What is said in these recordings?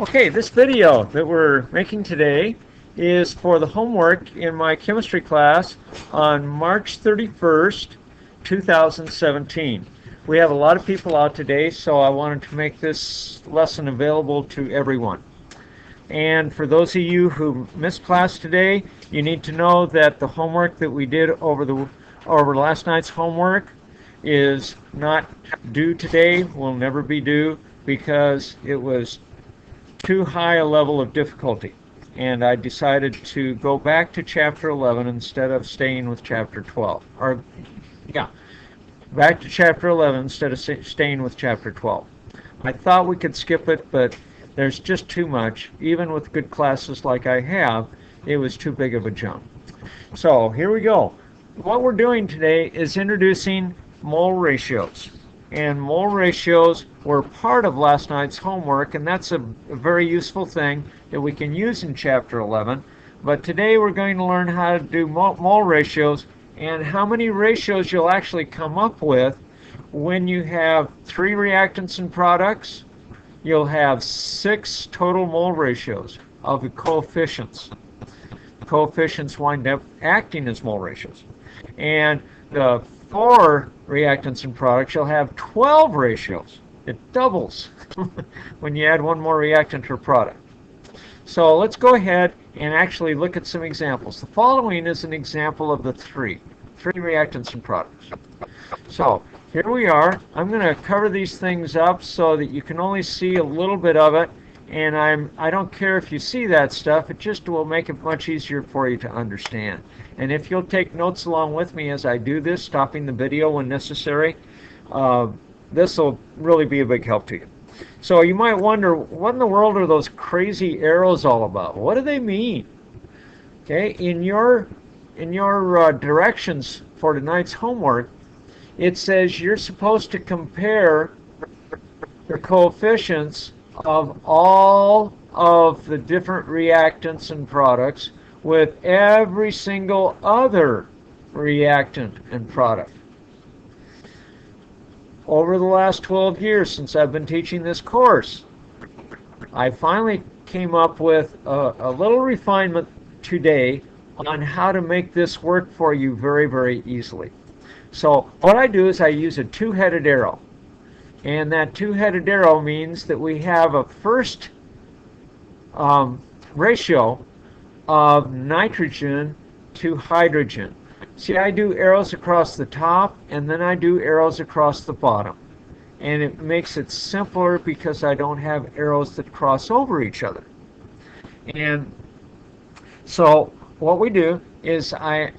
Okay, this video that we're making today is for the homework in my chemistry class on March 31st, 2017. We have a lot of people out today, so I wanted to make this lesson available to everyone. And for those of you who missed class today, you need to know that the homework that we did over last night's homework is not due today, will never be due, because it was too high a level of difficulty. And I decided to go back to chapter 11 instead of staying with chapter 12. Back to chapter 11 instead of staying with chapter 12. I thought we could skip it, but there's just too much. Even with good classes like I have, it was too big of a jump. So here we go. What we're doing today is introducing mole ratios. And mole ratios were part of last night's homework, and that's a very useful thing that we can use in chapter 11. But today we're going to learn how to do mole ratios and how many ratios you'll actually come up with when you have 3 reactants and products. You'll have 6 total mole ratios of the coefficients. The coefficients wind up acting as mole ratios. And the 4 reactants and products, you'll have 12 ratios. It doubles when you add one more reactant or product. So let's go ahead and actually look at some examples. The following is an example of the 3 reactants and products. So here we are. I'm going to cover these things up so that you can only see a little bit of it, and I don't care if you see that stuff. It just will make it much easier for you to understand. And if you'll take notes along with me as I do this, stopping the video when necessary, this will really be a big help to you. So you might wonder, what in the world are those crazy arrows all about? What do they mean? Okay, in your directions for tonight's homework, it says you're supposed to compare the coefficients of all of the different reactants and products with every single other reactant and product. Over the last 12 years since I've been teaching this course, I finally came up with a little refinement today on how to make this work for you very, very easily. So what I do is I use a 2-headed arrow. And that 2-headed arrow means that we have a first ratio of nitrogen to hydrogen. See, I do arrows across the top, and then I do arrows across the bottom. And it makes it simpler because I don't have arrows that cross over each other. And so what we do is here,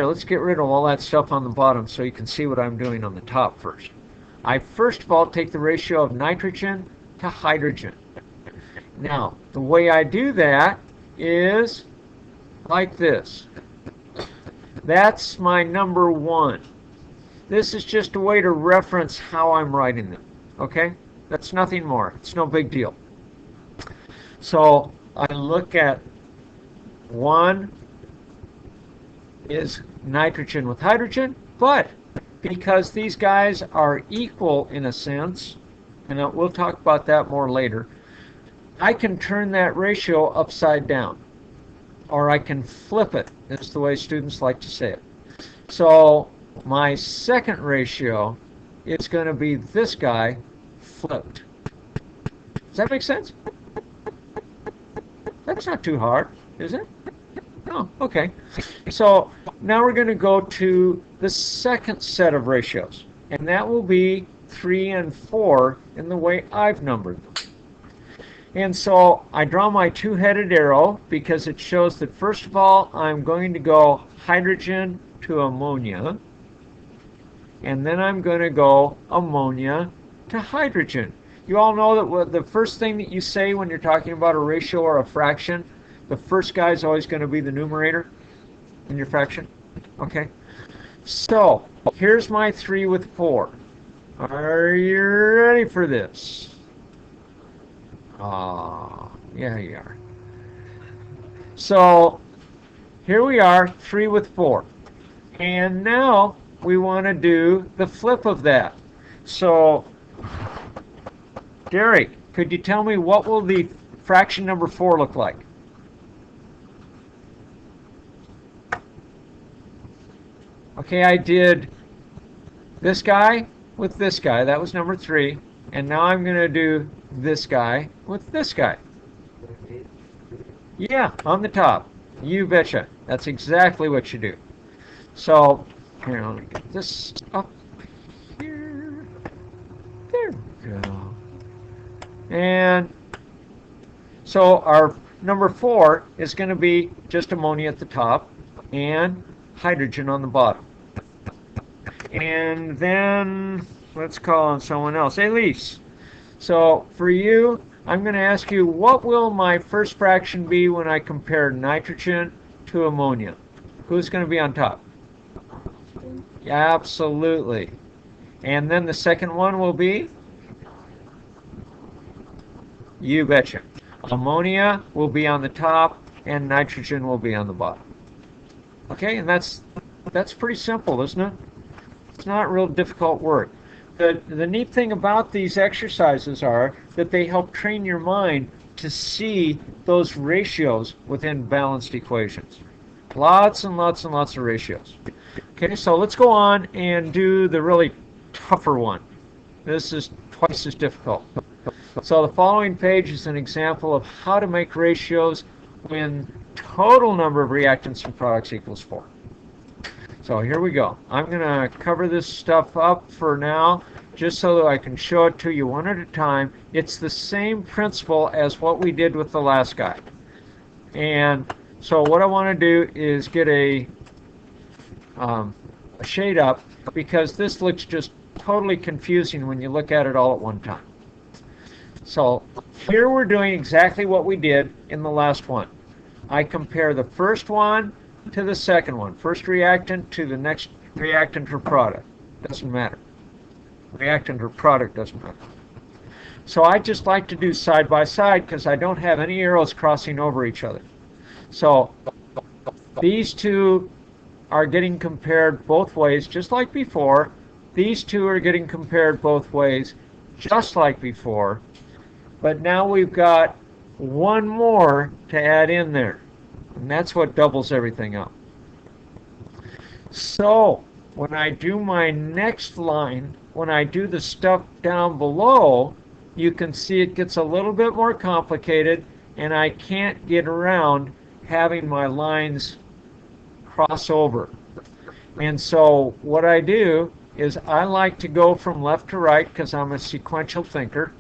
let's get rid of all that stuff on the bottom so you can see what I'm doing on the top first. I first of all take the ratio of nitrogen to hydrogen. Now, the way I do that is like this. That's my number 1. This is just a way to reference how I'm writing them. Okay? That's nothing more. It's no big deal. So I look at 1 is nitrogen with hydrogen, but because these guys are equal in a sense, and we'll talk about that more later, I can turn that ratio upside down, or I can flip it. That's the way students like to say it. So my second ratio is going to be this guy flipped. Does that make sense? That's not too hard, is it? Oh, okay. So now we're going to go to the second set of ratios, and that will be 3 and 4 in the way I've numbered them. And so I draw my 2-headed arrow because it shows that first of all I'm going to go hydrogen to ammonia, and then I'm going to go ammonia to hydrogen. You all know that the first thing that you say when you're talking about a ratio or a fraction, the first guy is always going to be the numerator in your fraction. Okay? So, here's my 3 with 4. Are you ready for this? Yeah, you are. So, here we are, 3 with 4. And now we want to do the flip of that. So, Derek, Could you tell me what will the fraction number 4 look like? Okay, I did this guy with this guy. That was number 3. And now I'm going to do this guy with this guy. Yeah, on the top. You betcha. That's exactly what you do. So, here, let me get this up here. There we go. And so our number 4 is going to be just ammonia at the top and hydrogen on the bottom. And then let's call on someone else. Elise. So for you, I'm going to ask you, what will my first fraction be when I compare nitrogen to ammonia? Who's going to be on top? Yeah, absolutely. And then the second one will be? You betcha. Ammonia will be on the top and nitrogen will be on the bottom. Okay, and that's pretty simple, isn't it? It's not real difficult work. The neat thing about these exercises are that they help train your mind to see those ratios within balanced equations. Lots and lots and lots of ratios. Okay, so let's go on and do the really tougher one. This is twice as difficult. So the following page is an example of how to make ratios when total number of reactants and products equals 4. So here we go. I'm going to cover this stuff up for now just so that I can show it to you one at a time. It's the same principle as what we did with the last guy. And so what I want to do is get a shade up because this looks just totally confusing when you look at it all at one time. So here we're doing exactly what we did in the last one. I compare the first one to the second one. First reactant to the next reactant or product. Doesn't matter. Reactant or product doesn't matter. So I just like to do side by side because I don't have any arrows crossing over each other. So these two are getting compared both ways just like before. These two are getting compared both ways just like before. But now we've got one more to add in there. And that's what doubles everything up. So when I do my next line, when I do the stuff down below, you can see it gets a little bit more complicated and I can't get around having my lines cross over. And so what I do is I like to go from left to right because I'm a sequential thinker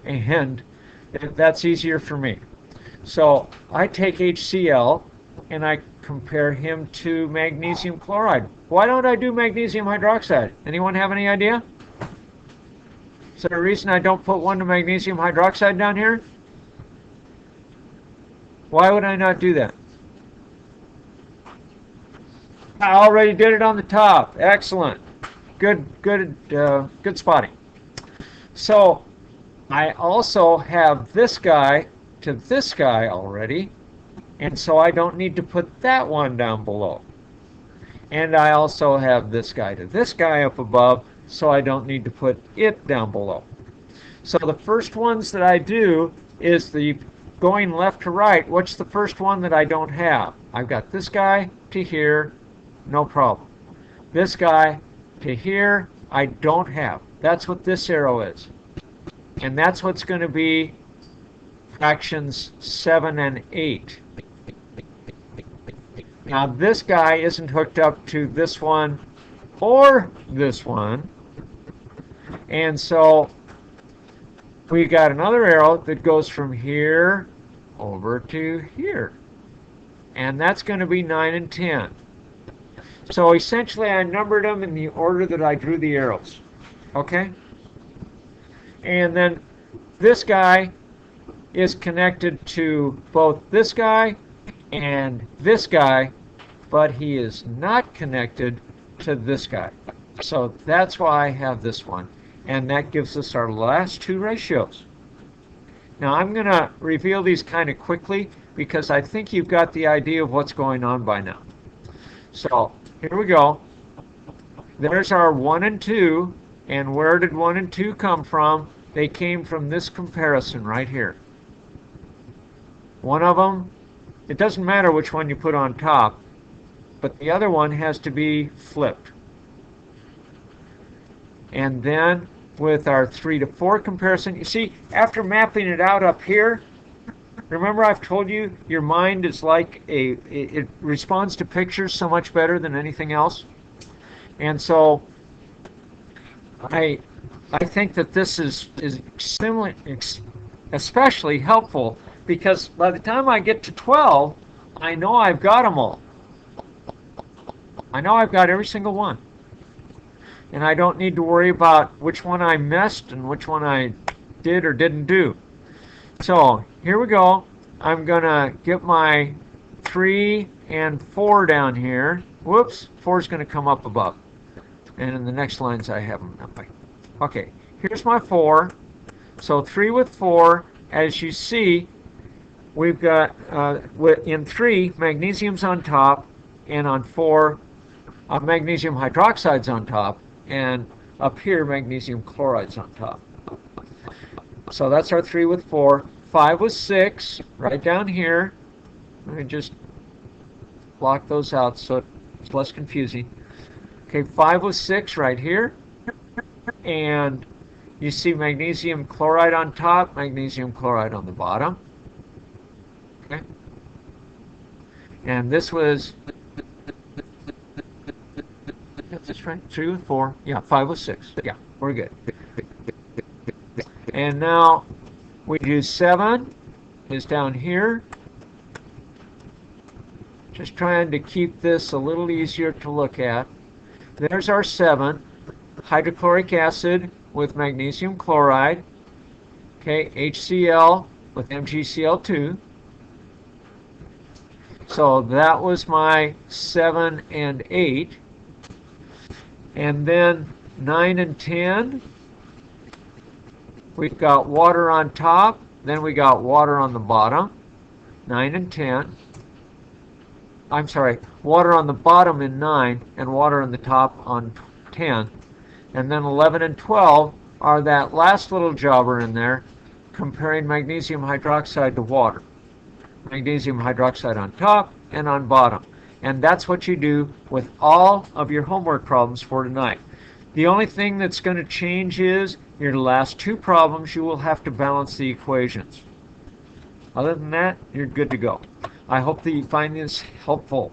and that's easier for me. So I take HCl and I compare him to magnesium chloride. Why don't I do magnesium hydroxide? Anyone have any idea? Is there a reason I don't put 1 to magnesium hydroxide down here? Why would I not do that? I already did it on the top. Excellent. Good spotting. So I also have this guy to this guy already, and so I don't need to put that one down below. And I also have this guy to this guy up above, so I don't need to put it down below. So the first ones that I do is the going left to right. What's the first one that I don't have? I've got this guy to here, no problem. This guy to here, I don't have. That's what this arrow is. And that's what's going to be fractions 7 and 8. Now this guy isn't hooked up to this one or this one. And so we got another arrow that goes from here over to here. And that's going to be 9 and 10. So essentially I numbered them in the order that I drew the arrows. Okay? And then this guy is connected to both this guy and this guy, but he is not connected to this guy. So that's why I have this one. And that gives us our last two ratios. Now I'm going to reveal these kind of quickly because I think you've got the idea of what's going on by now. So here we go. There's our 1 and 2. And where did 1 and 2 come from? they came from this comparison right here. One of them, it doesn't matter which one you put on top, but the other one has to be flipped. And then with our 3 to 4 comparison, you see, after mapping it out up here, remember I've told you your mind is like it responds to pictures so much better than anything else. And so I think that this is especially helpful because by the time I get to 12, I know I've got them all. I know I've got every single one. And I don't need to worry about which one I missed and which one I did or didn't do. So here we go. I'm going to get my 3 and 4 down here. Whoops, 4 is going to come up above. And in the next lines I have them that way. Okay, here's my 4. So 3 with 4, as you see, we've got, in 3, magnesium's on top, and on 4, magnesium hydroxide's on top, and up here, magnesium chloride's on top. So that's our 3 with 4. 5 with 6, right down here. Let me just block those out so it's less confusing. Okay, 5 with 6 right here. And you see magnesium chloride on top, magnesium chloride on the bottom. Okay. And this was, that's right, 3 with 4. Yeah, 5 with 6. Yeah, we're good. And now we do 7 is down here. Just trying to keep this a little easier to look at. There's our 7, hydrochloric acid with magnesium chloride. Okay, HCl with MgCl2. So that was my 7 and 8. And then 9 and 10, we've got water on top, then we got water on the bottom. 9 and 10. I'm sorry, water on the bottom in 9 and water on the top on 10. And then 11 and 12 are that last little jobber in there comparing magnesium hydroxide to water. Magnesium hydroxide on top and on bottom. And that's what you do with all of your homework problems for tonight. The only thing that's going to change is your last 2 problems, you will have to balance the equations. Other than that, you're good to go. I hope that you find this helpful.